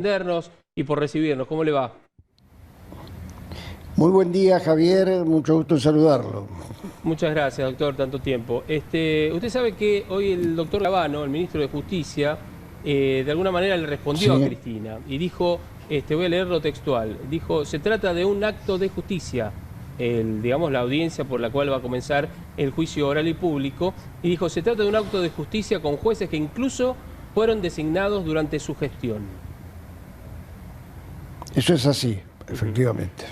atendernos y por recibirnos. ¿Cómo le va? Muy buen día, Javier. Mucho gusto en saludarlo. Muchas gracias, doctor, tanto tiempo. Usted sabe que hoy el doctor Lavano, el ministro de Justicia, de alguna manera le respondió a Cristina y dijo, voy a leerlo textual, dijo, se trata de un acto de justicia, digamos, la audiencia por la cual va a comenzar el juicio oral y público, y dijo, se trata de un acto de justicia con jueces que incluso fueron designados durante su gestión. Eso es así, efectivamente.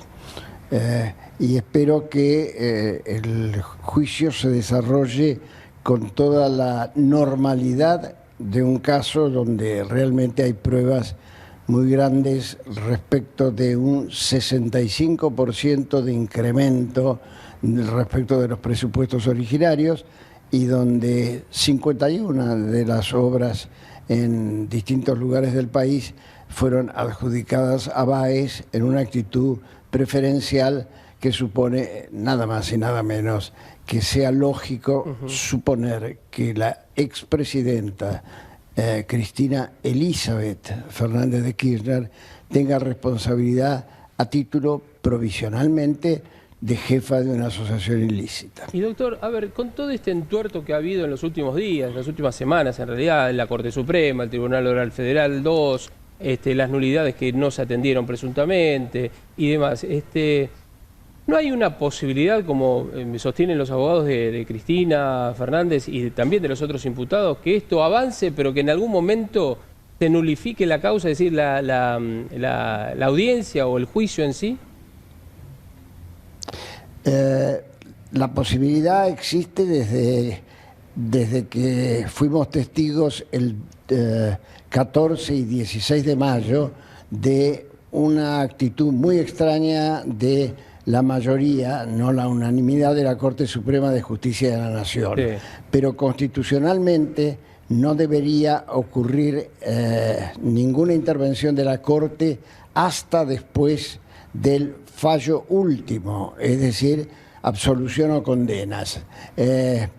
Y espero que el juicio se desarrolle con toda la normalidad de un caso donde realmente hay pruebas muy grandes respecto de un 65% de incremento respecto de los presupuestos originarios y donde 51 de las obras en distintos lugares del país fueron adjudicadas a BAES en una actitud preferencial que supone nada más y nada menos que sea lógico suponer que la expresidenta Cristina Elizabeth Fernández de Kirchner tenga responsabilidad a título provisionalmente de jefa de una asociación ilícita. Y doctor, a ver, con todo este entuerto que ha habido en los últimos días, en las últimas semanas, en realidad, en la Corte Suprema, el Tribunal Oral Federal 2, las nulidades que no se atendieron presuntamente y demás, ¿no hay una posibilidad, como sostienen los abogados de Cristina Fernández y también de los otros imputados, que esto avance, pero que en algún momento se nulifique la causa, es decir, la audiencia o el juicio en sí? La posibilidad existe desde que fuimos testigos el 14 y 16 de mayo de una actitud muy extraña de la mayoría, no la unanimidad, de la Corte Suprema de Justicia de la Nación. Sí. Pero constitucionalmente no debería ocurrir ninguna intervención de la Corte hasta después del fallo último, es decir, absolución o condenas,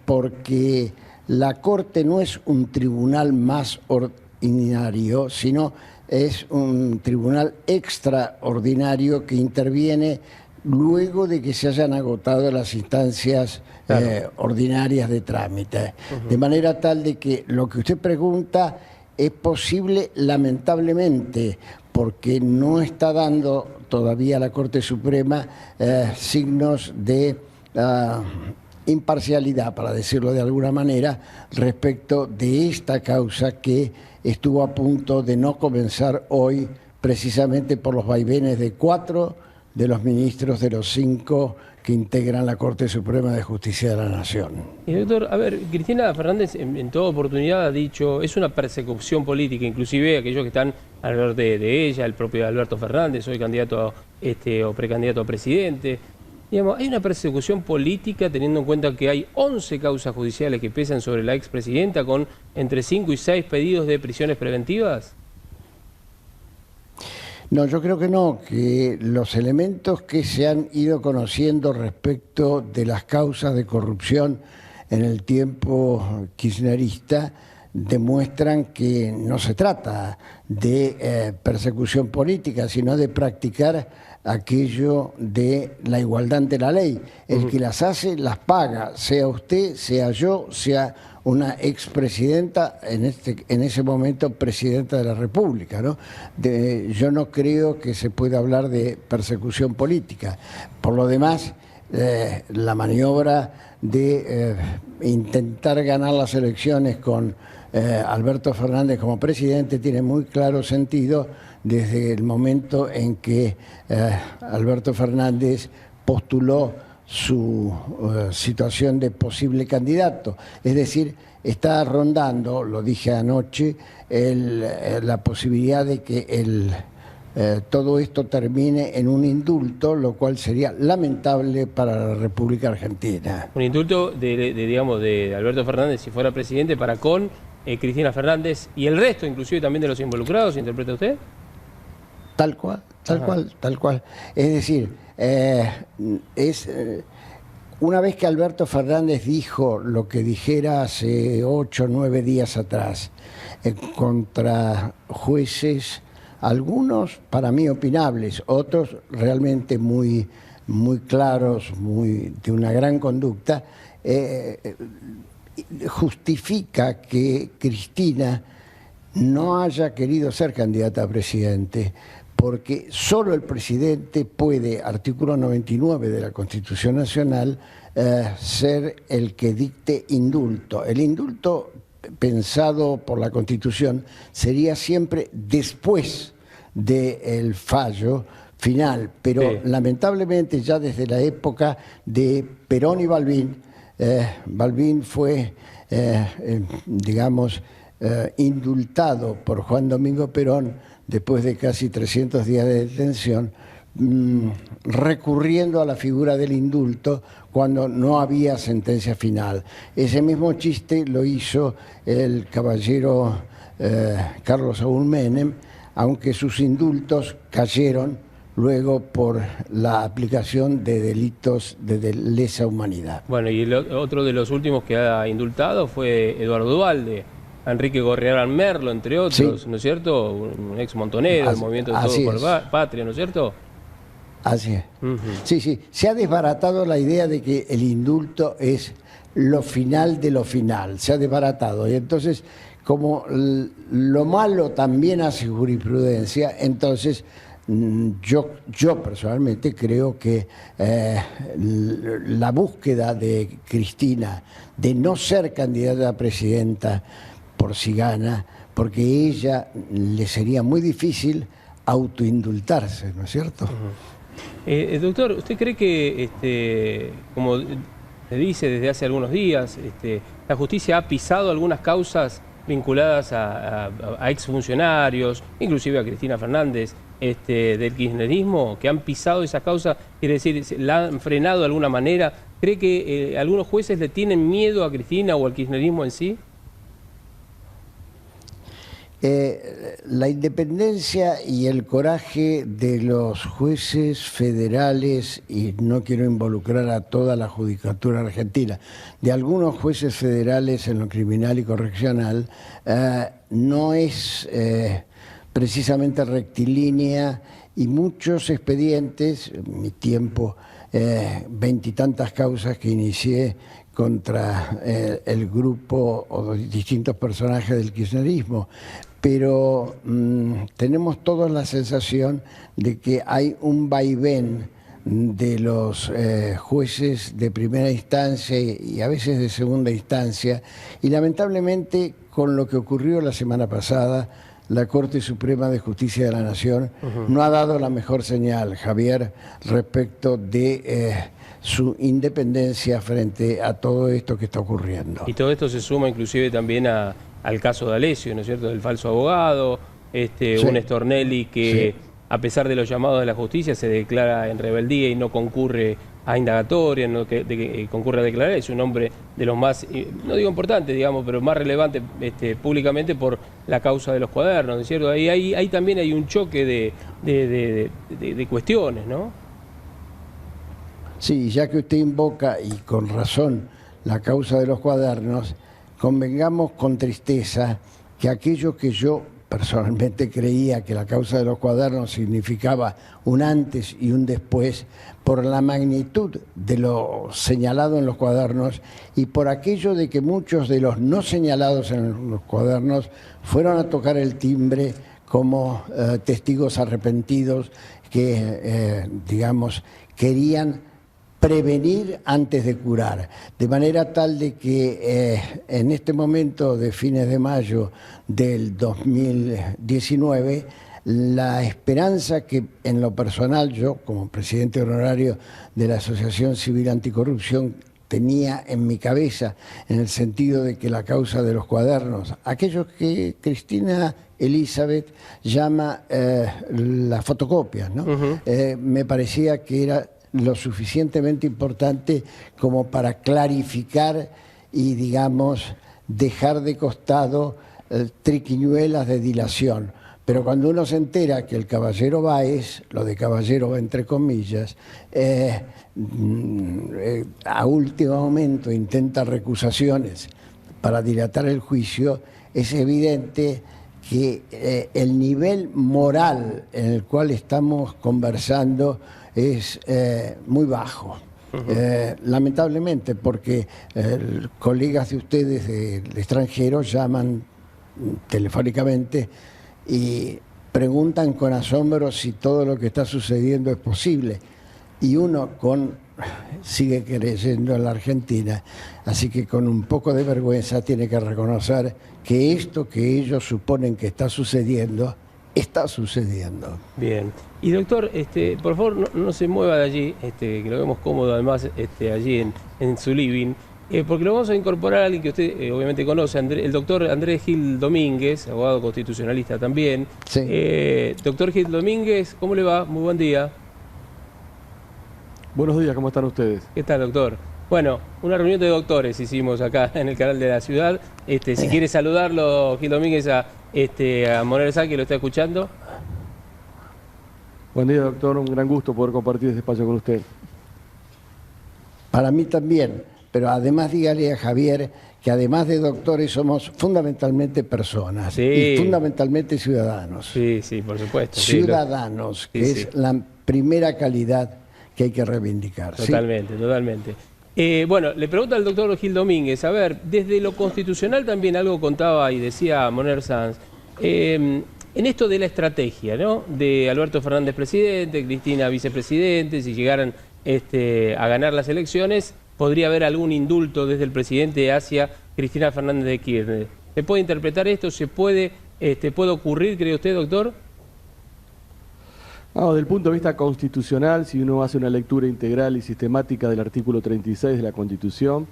porque la Corte no es un tribunal más ordinario, sino es un tribunal extraordinario que interviene luego de que se hayan agotado las instancias ordinarias de trámite. De manera tal de que lo que usted pregunta es posible, lamentablemente, porque no está dando todavía la Corte Suprema signos de imparcialidad, para decirlo de alguna manera, respecto de esta causa que estuvo a punto de no comenzar hoy, precisamente por los vaivenes de 4 de los ministros de los 5 que integran la Corte Suprema de Justicia de la Nación. Y doctor, a ver, Cristina Fernández en toda oportunidad ha dicho, es una persecución política, inclusive aquellos que están alrededor de ella, el propio Alberto Fernández, hoy candidato o precandidato a presidente. Digamos, ¿hay una persecución política teniendo en cuenta que hay 11 causas judiciales que pesan sobre la expresidenta con entre 5 y 6 pedidos de prisiones preventivas? No, yo creo que no, que los elementos que se han ido conociendo respecto de las causas de corrupción en el tiempo kirchnerista demuestran que no se trata de persecución política, sino de practicar aquello de la igualdad ante la ley. El que las hace, las paga, sea usted, sea yo, sea una expresidenta, en ese momento presidenta de la República, ¿no? Yo no creo que se pueda hablar de persecución política. Por lo demás, la maniobra de intentar ganar las elecciones con Alberto Fernández como presidente tiene muy claro sentido desde el momento en que Alberto Fernández postuló su situación de posible candidato. Es decir, está rondando, lo dije anoche, la posibilidad de que todo esto termine en un indulto, lo cual sería lamentable para la República Argentina. Un indulto digamos, de Alberto Fernández si fuera presidente para con Cristina Fernández y el resto, inclusive también de los involucrados, ¿interpreta usted? Tal cual, tal cual. Es decir, una vez que Alberto Fernández dijo lo que dijera hace 8 o 9 días atrás contra jueces algunos para mí opinables, otros realmente muy claros, de una gran conducta, justifica que Cristina no haya querido ser candidata a presidente, porque solo el presidente puede, artículo 99 de la Constitución Nacional, ser el que dicte indulto. El indulto pensado por la Constitución sería siempre después del fallo final, pero sí, lamentablemente ya desde la época de Perón y Balbín, Balbín fue, digamos, indultado por Juan Domingo Perón después de casi 300 días de detención, recurriendo a la figura del indulto cuando no había sentencia final. Ese mismo chiste lo hizo el caballero Carlos Saúl Menem, aunque sus indultos cayeron luego por la aplicación de delitos de lesa humanidad. Bueno, y otro de los últimos que ha indultado fue Eduardo Duhalde, Enrique Gorriarán Merlo, entre otros, sí, ¿no es cierto? Un ex montonero, el movimiento de Todos por Patria, ¿no es cierto? Así es. Sí, sí. Se ha desbaratado la idea de que el indulto es lo final de lo final. Se ha desbaratado. Y entonces, como lo malo también hace jurisprudencia, entonces yo personalmente creo que la búsqueda de Cristina de no ser candidata a presidenta por si gana, porque ella le sería muy difícil autoindultarse, ¿no es cierto? Doctor, ¿usted cree que, como se dice desde hace algunos días, la justicia ha pisado algunas causas vinculadas a exfuncionarios, inclusive a Cristina Fernández, del kirchnerismo, que han pisado esas causas, quiere decir, la han frenado de alguna manera? ¿Cree que algunos jueces le tienen miedo a Cristina o al kirchnerismo en sí? La independencia y el coraje de los jueces federales, y no quiero involucrar a toda la judicatura argentina, de algunos jueces federales en lo criminal y correccional, no es precisamente rectilínea, y muchos expedientes, en mi tiempo, 20 y tantas causas que inicié contra el grupo o distintos personajes del kirchnerismo, pero tenemos todos la sensación de que hay un vaivén de los jueces de primera instancia y a veces de segunda instancia, y lamentablemente con lo que ocurrió la semana pasada, la Corte Suprema de Justicia de la Nación no ha dado la mejor señal, Javier, respecto de su independencia frente a todo esto que está ocurriendo. Y todo esto se suma inclusive también al caso de Alessio, ¿no es cierto?, del falso abogado, sí, un Stornelli que, sí, a pesar de los llamados de la justicia, se declara en rebeldía y no concurre a indagatoria, no concurre a declarar. Es un hombre de los más, no digo importantes, digamos, pero más relevante públicamente por la causa de los cuadernos, ¿no es cierto? Ahí también hay un choque de cuestiones, ¿no? Sí, ya que usted invoca, y con razón, la causa de los cuadernos, convengamos con tristeza que aquello que yo personalmente creía que la causa de los cuadernos significaba un antes y un después, por la magnitud de lo señalado en los cuadernos y por aquello de que muchos de los no señalados en los cuadernos fueron a tocar el timbre como testigos arrepentidos que, digamos, querían prevenir antes de curar, de manera tal de que en este momento de fines de mayo del 2019, la esperanza que en lo personal yo, como presidente honorario de la Asociación Civil Anticorrupción, tenía en mi cabeza, en el sentido de que la causa de los cuadernos, aquellos que Cristina Elizabeth llama las fotocopias, ¿no? Me parecía que era lo suficientemente importante como para clarificar y, digamos, dejar de costado triquiñuelas de dilación. Pero cuando uno se entera que el caballero Báez, lo de caballero entre comillas, a último momento intenta recusaciones para dilatar el juicio, es evidente que el nivel moral en el cual estamos conversando es muy bajo. Lamentablemente, porque colegas de ustedes del extranjero llaman telefónicamente y preguntan con asombro si todo lo que está sucediendo es posible. Y uno sigue creyendo en la Argentina, así que con un poco de vergüenza tiene que reconocer que esto que ellos suponen que está sucediendo, está sucediendo. Bien. Y doctor, por favor, no se mueva de allí, que lo vemos cómodo además allí en su living, porque lo vamos a incorporar a alguien que usted obviamente conoce, el doctor Andrés Gil Domínguez, abogado constitucionalista también. Sí. Doctor Gil Domínguez, ¿cómo le va? Muy buen día. Buenos días, ¿cómo están ustedes? ¿Qué tal, doctor? Bueno, una reunión de doctores hicimos acá en el canal de la ciudad. Si quiere saludarlo, Gil Domínguez, a Moner Sá, que lo está escuchando. Buen día, doctor. Un gran gusto poder compartir este espacio con usted. Para mí también, pero además dígale a Javier que además de doctores somos fundamentalmente personas y fundamentalmente ciudadanos. Sí, sí, por supuesto. Ciudadanos, que es la primera calidad que hay que reivindicar. Totalmente, totalmente. Bueno, le pregunto al doctor Gil Domínguez, a ver, desde lo constitucional también algo contaba y decía Moner Sanz, en esto de la estrategia, ¿no? De Alberto Fernández presidente, Cristina vicepresidente, si llegaran a ganar las elecciones, podría haber algún indulto desde el presidente hacia Cristina Fernández de Kirchner. ¿Se puede interpretar esto? ¿Se puede, puede ocurrir, cree usted, doctor? No, desde el punto de vista constitucional, si uno hace una lectura integral y sistemática del artículo 36 de la Constitución,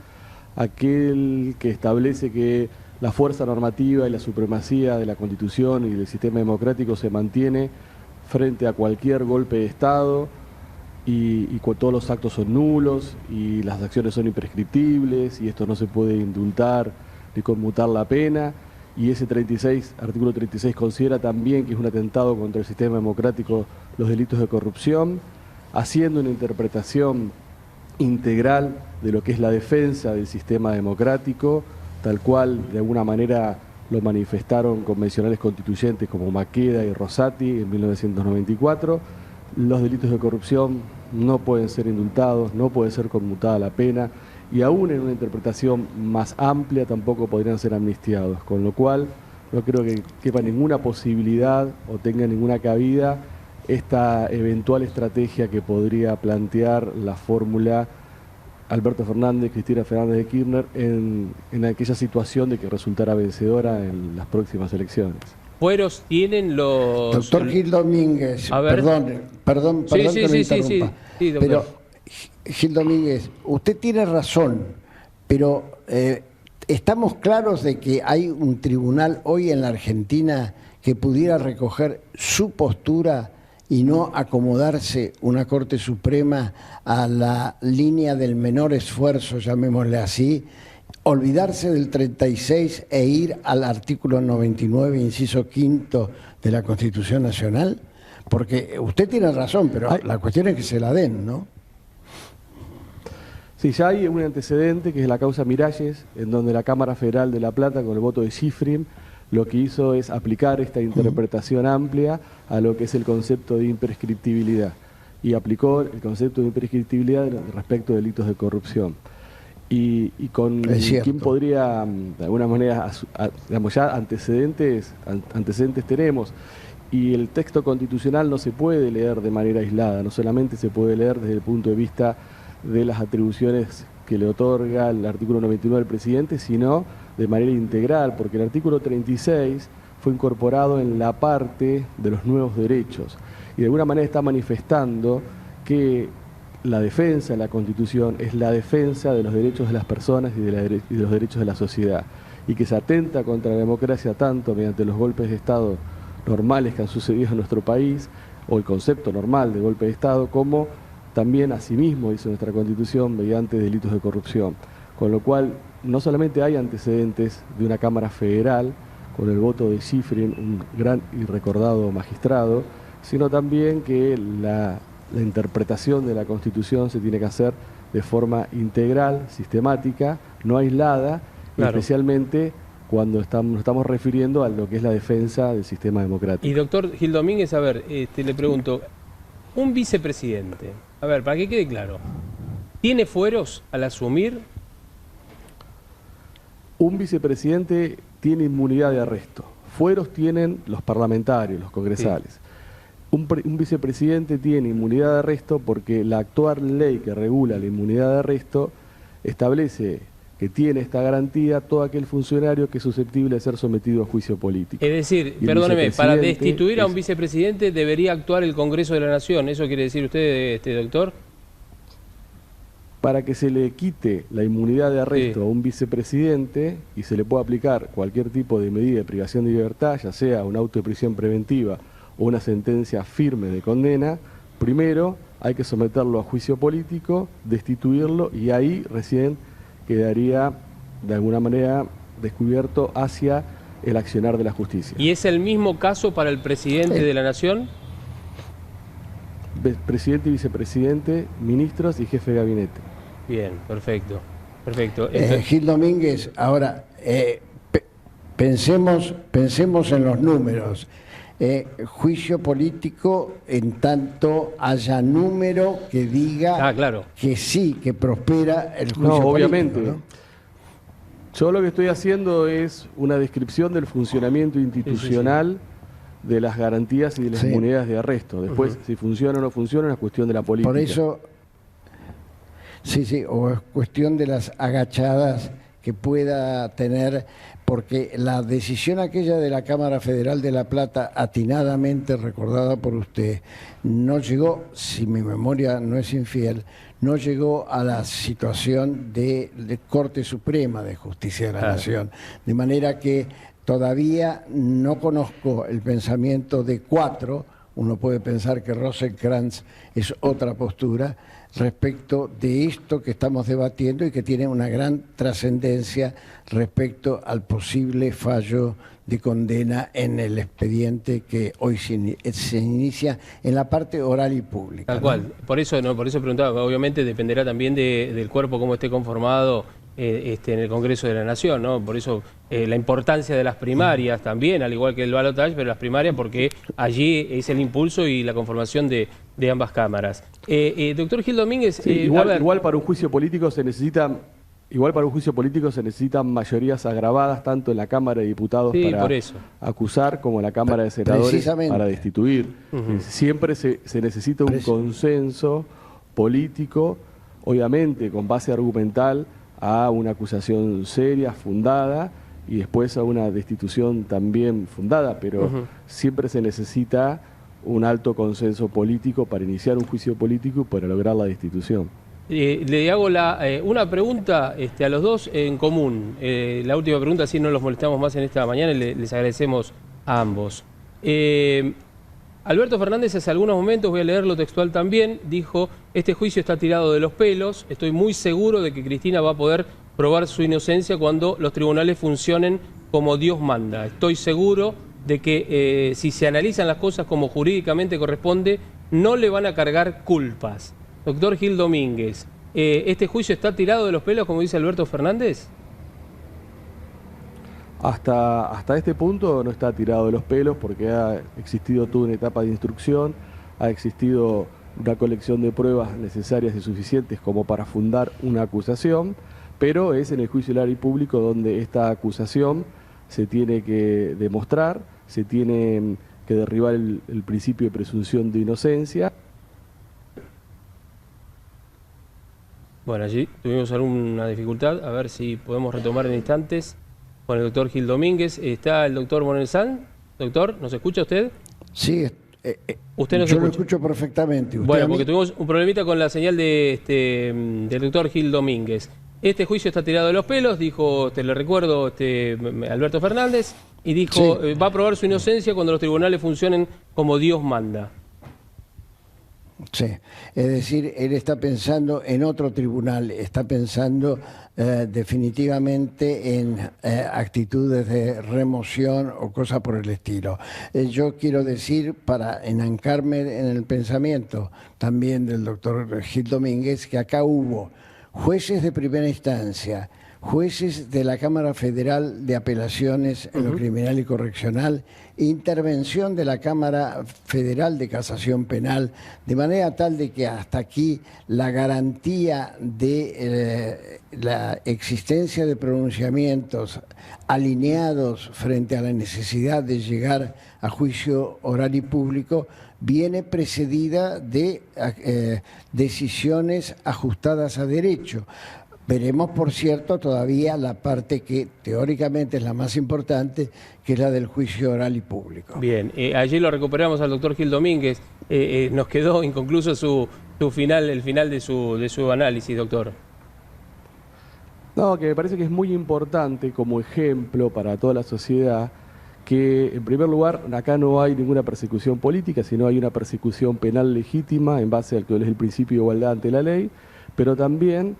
aquel que establece que la fuerza normativa y la supremacía de la Constitución y del sistema democrático se mantiene frente a cualquier golpe de Estado y todos los actos son nulos y las acciones son imprescriptibles y esto no se puede indultar ni conmutar la pena. Y ese artículo 36 considera también que es un atentado contra el sistema democrático los delitos de corrupción, haciendo una interpretación integral de lo que es la defensa del sistema democrático, tal cual de alguna manera lo manifestaron convencionales constituyentes como Maqueda y Rosati en 1994. Los delitos de corrupción no pueden ser indultados, no puede ser conmutada la pena, y aún en una interpretación más amplia tampoco podrían ser amnistiados, con lo cual no creo que quepa ninguna posibilidad o tenga ninguna cabida esta eventual estrategia que podría plantear la fórmula Alberto Fernández, Cristina Fernández de Kirchner en aquella situación de que resultara vencedora en las próximas elecciones. Fueros tienen los... Doctor Gil Domínguez, perdón que lo interrumpa, pero Gil Domínguez, usted tiene razón, pero estamos claros de que hay un tribunal hoy en la Argentina que pudiera recoger su postura y no acomodarse una Corte Suprema a la línea del menor esfuerzo, llamémosle así, olvidarse del 36 e ir al artículo 99, inciso quinto de la Constitución Nacional, porque usted tiene razón, pero la cuestión es que se la den, ¿no? Sí, ya hay un antecedente que es la causa Miralles, en donde la Cámara Federal de La Plata, con el voto de Schifrin, lo que hizo es aplicar esta interpretación amplia a lo que es el concepto de imprescriptibilidad, y aplicó el concepto de imprescriptibilidad respecto de delitos de corrupción. Y con quién podría, de alguna manera, digamos, ya antecedentes tenemos, y el texto constitucional no se puede leer de manera aislada, no solamente se puede leer desde el punto de vista de las atribuciones que le otorga el artículo 99 del presidente, sino de manera integral, porque el artículo 36 fue incorporado en la parte de los nuevos derechos y de alguna manera está manifestando que la defensa de la Constitución es la defensa de los derechos de las personas y de los derechos de la sociedad, y que se atenta contra la democracia tanto mediante los golpes de Estado normales que han sucedido en nuestro país, o el concepto normal de golpe de Estado, como también asimismo, dice nuestra Constitución, mediante delitos de corrupción. Con lo cual, no solamente hay antecedentes de una Cámara Federal, con el voto de Schifrin, un gran y recordado magistrado, sino también que la interpretación de la Constitución se tiene que hacer de forma integral, sistemática, no aislada, y especialmente cuando nos estamos refiriendo a lo que es la defensa del sistema democrático. Y doctor Gil Domínguez, a ver, le pregunto, un vicepresidente, a ver, para que quede claro, ¿tiene fueros al asumir? Un vicepresidente tiene inmunidad de arresto. Fueros tienen los parlamentarios, los congresales. Sí. Un vicepresidente tiene inmunidad de arresto porque la actual ley que regula la inmunidad de arresto establece que tiene esta garantía todo aquel funcionario que es susceptible de ser sometido a juicio político. Es decir, perdóneme, para destituir a un vicepresidente debería actuar el Congreso de la Nación. ¿Eso quiere decir usted, doctor? Para que se le quite la inmunidad de arresto a un vicepresidente y se le pueda aplicar cualquier tipo de medida de privación de libertad, ya sea un auto de prisión preventiva o una sentencia firme de condena, primero hay que someterlo a juicio político, destituirlo y ahí recién quedaría de alguna manera descubierto hacia el accionar de la justicia. ¿Y es el mismo caso para el presidente de la Nación? Presidente y vicepresidente, ministros y jefe de gabinete. Bien, perfecto. Perfecto. Gil Domínguez, ahora pensemos en los números. Juicio político en tanto haya número que diga claro, que sí, que prospera el juicio político. Obviamente. ¿No? Yo lo que estoy haciendo es una descripción del funcionamiento institucional de las garantías y de las inmunidades de arresto. Después, si funciona o no funciona, es una cuestión de la política. Por eso, o es cuestión de las agachadas que pueda tener, porque la decisión aquella de la Cámara Federal de La Plata, atinadamente recordada por usted, no llegó, si mi memoria no es infiel, no llegó a la situación de Corte Suprema de Justicia de la Nación. De manera que todavía no conozco el pensamiento de cuatro, uno puede pensar que Rosenkrantz es otra postura, respecto de esto que estamos debatiendo y que tiene una gran trascendencia respecto al posible fallo de condena en el expediente que hoy se inicia en la parte oral y pública. Tal cual. Por eso preguntaba, obviamente dependerá también del cuerpo cómo esté conformado en el Congreso de la Nación, ¿no? Por eso la importancia de las primarias también, al igual que el balotaje, pero las primarias porque allí es el impulso y la conformación de ambas cámaras. Doctor Gil Domínguez, igual para un juicio político se necesitan mayorías agravadas tanto en la Cámara de Diputados para acusar como en la Cámara de Senadores para destituir. Siempre se necesita un consenso político, obviamente con base argumental, a una acusación seria, fundada, y después a una destitución también fundada, pero siempre se necesita un alto consenso político para iniciar un juicio político y para lograr la destitución. Le hago una pregunta a los dos en común. La última pregunta, así no los molestamos más en esta mañana y les agradecemos a ambos. Alberto Fernández hace algunos momentos, voy a leerlo textual también, dijo: este juicio está tirado de los pelos, estoy muy seguro de que Cristina va a poder probar su inocencia cuando los tribunales funcionen como Dios manda. Estoy seguro de que si se analizan las cosas como jurídicamente corresponde, no le van a cargar culpas. Doctor Gil Domínguez, ¿este juicio está tirado de los pelos, como dice Alberto Fernández? Hasta este punto no está tirado de los pelos porque ha existido toda una etapa de instrucción, ha existido una colección de pruebas necesarias y suficientes como para fundar una acusación, pero es en el juicio oral y público donde esta acusación se tiene que demostrar, se tiene que derribar el principio de presunción de inocencia. Bueno, allí tuvimos alguna dificultad, a ver si podemos retomar en instantes con el doctor Gil Domínguez. ¿Está el doctor Bonelsan? Doctor, ¿nos escucha usted? Sí, ¿Usted nos yo escucha? lo escucho perfectamente. Bueno, porque tuvimos un problemita con la señal del doctor Gil Domínguez. Este juicio está tirado de los pelos, dijo, le recuerdo, Alberto Fernández, y dijo, va a probar su inocencia cuando los tribunales funcionen como Dios manda. Sí, es decir, él está pensando en otro tribunal, está pensando definitivamente en actitudes de remoción o cosas por el estilo. Yo quiero decir, para enancarme en el pensamiento también del doctor Gil Domínguez, que acá hubo jueces de primera instancia, jueces de la Cámara Federal de Apelaciones en lo criminal y correccional, intervención de la Cámara Federal de Casación Penal, de manera tal de que hasta aquí la garantía de la existencia de pronunciamientos alineados frente a la necesidad de llegar a juicio oral y público viene precedida de decisiones ajustadas a derecho. Veremos, por cierto, todavía la parte que teóricamente es la más importante, que es la del juicio oral y público. Bien, allí lo recuperamos al doctor Gil Domínguez. Nos quedó inconcluso el final de su análisis, doctor. No, que me parece que es muy importante como ejemplo para toda la sociedad que, en primer lugar, acá no hay ninguna persecución política, sino hay una persecución penal legítima en base al que es el principio de igualdad ante la ley, pero también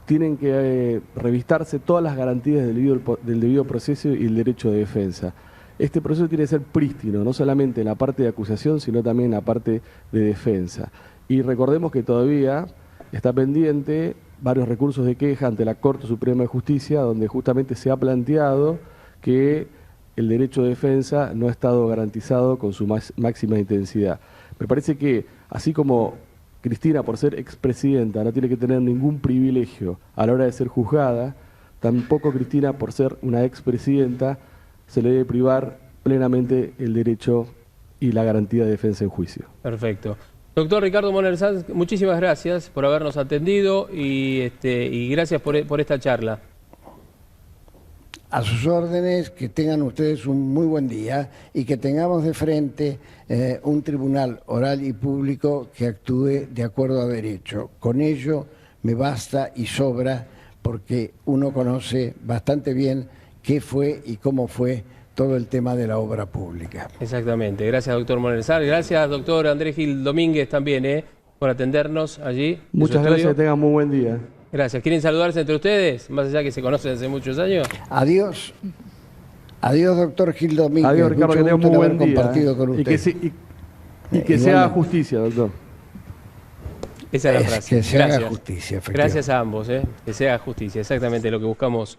tienen que revistarse todas las garantías del debido proceso y el derecho de defensa. Este proceso tiene que ser prístino, no solamente en la parte de acusación, sino también en la parte de defensa. Y recordemos que todavía está pendiente varios recursos de queja ante la Corte Suprema de Justicia, donde justamente se ha planteado que el derecho de defensa no ha estado garantizado con su máxima intensidad. Me parece que, así como Cristina, por ser expresidenta, no tiene que tener ningún privilegio a la hora de ser juzgada, tampoco Cristina, por ser una expresidenta, se le debe privar plenamente el derecho y la garantía de defensa en juicio. Perfecto. Doctor Ricardo Moner Sanz, muchísimas gracias por habernos atendido y gracias por esta charla. A sus órdenes, que tengan ustedes un muy buen día y que tengamos de frente un tribunal oral y público que actúe de acuerdo a derecho. Con ello me basta y sobra, porque uno conoce bastante bien qué fue y cómo fue todo el tema de la obra pública. Exactamente. Gracias, doctor Moner Sanz. Gracias, doctor Andrés Gil Domínguez, también, por atendernos allí. Muchas gracias, que tengan muy buen día. Gracias. ¿Quieren saludarse entre ustedes? Más allá que se conocen hace muchos años. Adiós. Adiós, doctor Gil Domínguez. Adiós, Ricardo, que tengan muy buen día. Compartido con usted. Y que se haga justicia, doctor. Esa es la frase. Que se haga justicia, efectivamente. Gracias a ambos, que se haga justicia. Exactamente lo que buscamos